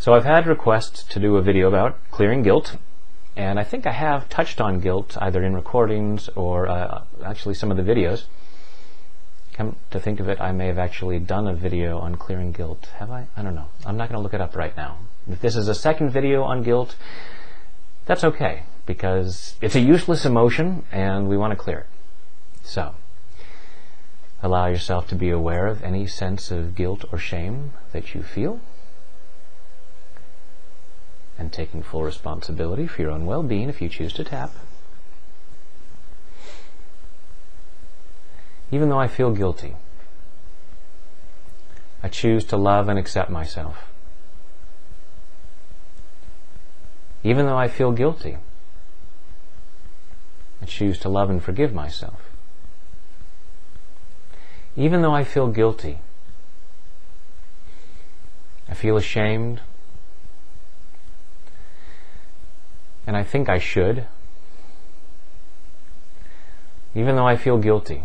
So I've had requests to do a video about clearing guilt, and I think I have touched on guilt either in recordings or actually some of the videos. Come to think of it, I may have actually done a video on clearing guilt. Have I? I don't know. I'm not going to look it up right now. If this is a second video on guilt, that's okay, because it's a useless emotion and we want to clear it. So, allow yourself to be aware of any sense of guilt or shame that you feel, and taking full responsibility for your own well-being if you choose to tap. Even though I feel guilty, I choose to love and accept myself. Even though I feel guilty, I choose to love and forgive myself. Even though I feel guilty, I feel ashamed, and I think I should. Even though I feel guilty,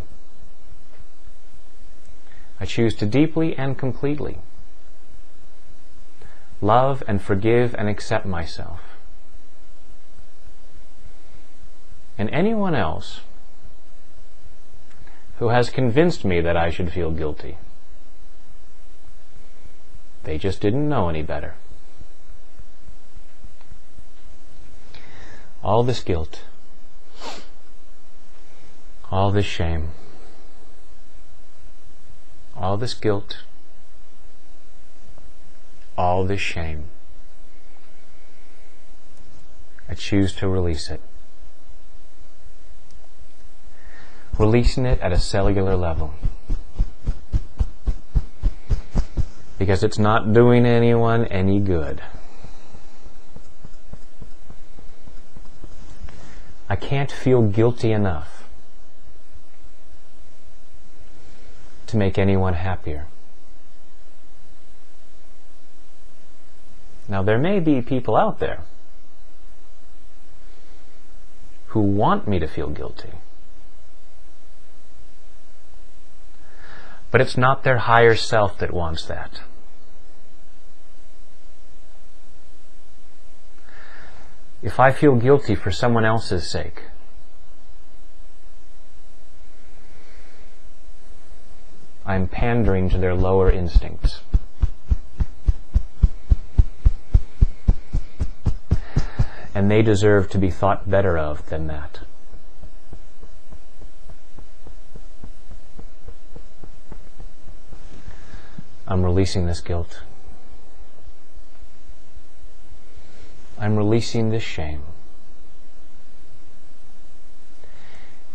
I choose to deeply and completely love and forgive and accept myself and anyone else who has convinced me that I should feel guilty. They just didn't know any better. All this guilt, all this shame, all this guilt, all this shame, I choose to release it. Releasing it at a cellular level, because it's not doing anyone any good. I can't feel guilty enough to make anyone happier. Now, there may be people out there who want me to feel guilty, but it's not their higher self that wants that. If I feel guilty for someone else's sake, I'm pandering to their lower instincts. And they deserve to be thought better of than that. I'm releasing this guilt. I'm releasing this shame.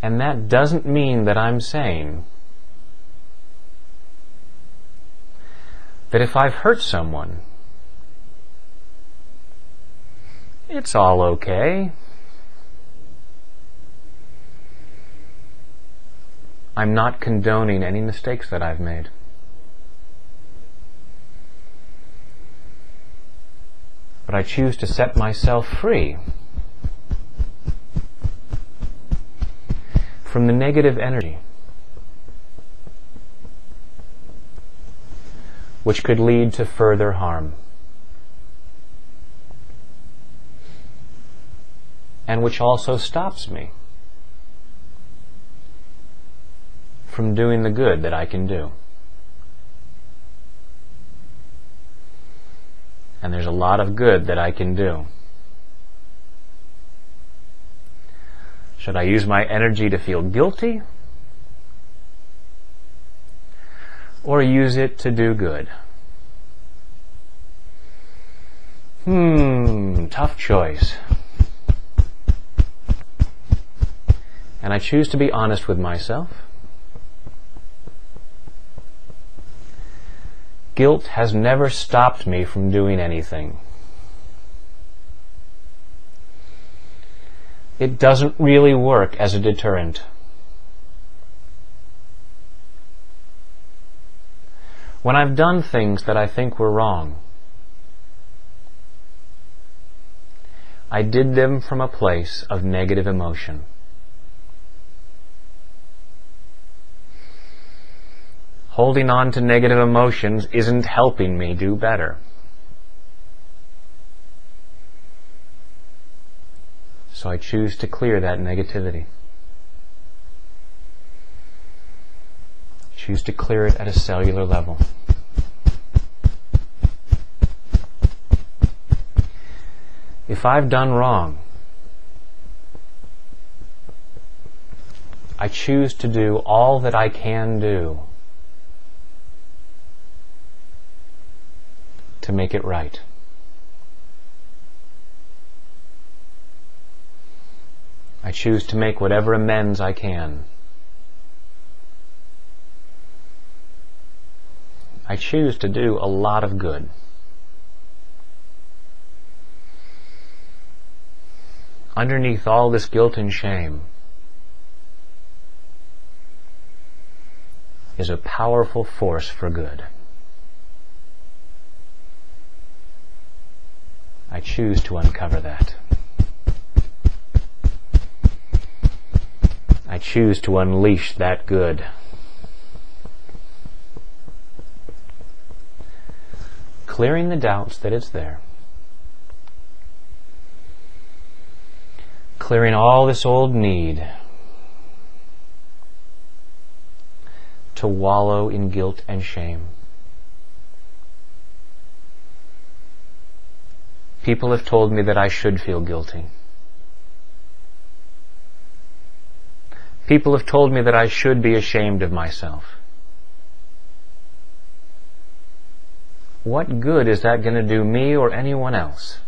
And that doesn't mean that I'm saying that if I've hurt someone, it's all okay. I'm not condoning any mistakes that I've made. But I choose to set myself free from the negative energy which could lead to further harm, and which also stops me from doing the good that I can do. And there's a lot of good that I can do. Should I use my energy to feel guilty, or use it to do good? Tough choice. And I choose to be honest with myself. Guilt has never stopped me from doing anything. It doesn't really work as a deterrent. When I've done things that I think were wrong, I did them from a place of negative emotion. Holding on to negative emotions isn't helping me do better. So I choose to clear that negativity. Choose to clear it at a cellular level. If I've done wrong, I choose to do all that I can do to make it right. I choose to make whatever amends I can. I choose to do a lot of good. Underneath all this guilt and shame is a powerful force for good. I choose to uncover that. I choose to unleash that good. Clearing the doubts that it's there. Clearing all this old need to wallow in guilt and shame. People have told me that I should feel guilty. People have told me that I should be ashamed of myself. What good is that going to do me or anyone else?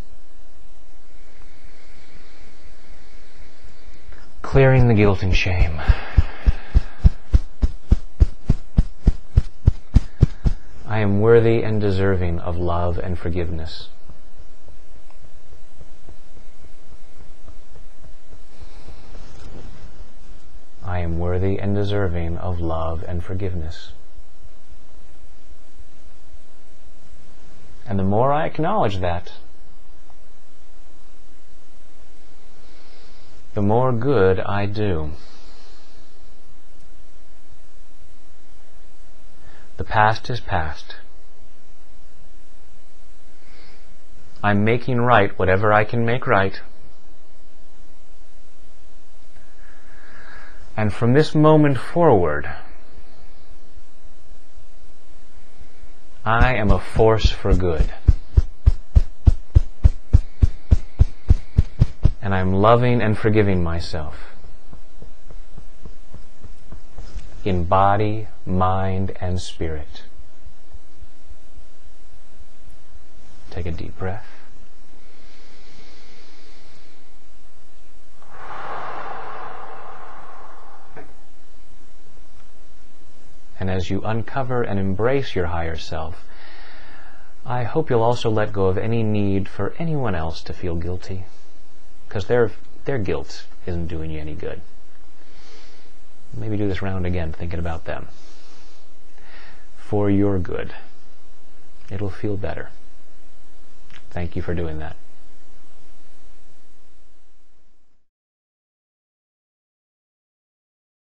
Clearing the guilt and shame. I am worthy and deserving of love and forgiveness. I am worthy and deserving of love and forgiveness. And the more I acknowledge that, the more good I do. The past is past. I'm making right whatever I can make right. And from this moment forward, I am a force for good. And I'm loving and forgiving myself in body, mind, and spirit. Take a deep breath. And as you uncover and embrace your higher self, I hope you'll also let go of any need for anyone else to feel guilty, because their guilt isn't doing you any good. Maybe do this round again, thinking about them. For your good. It'll feel better. Thank you for doing that.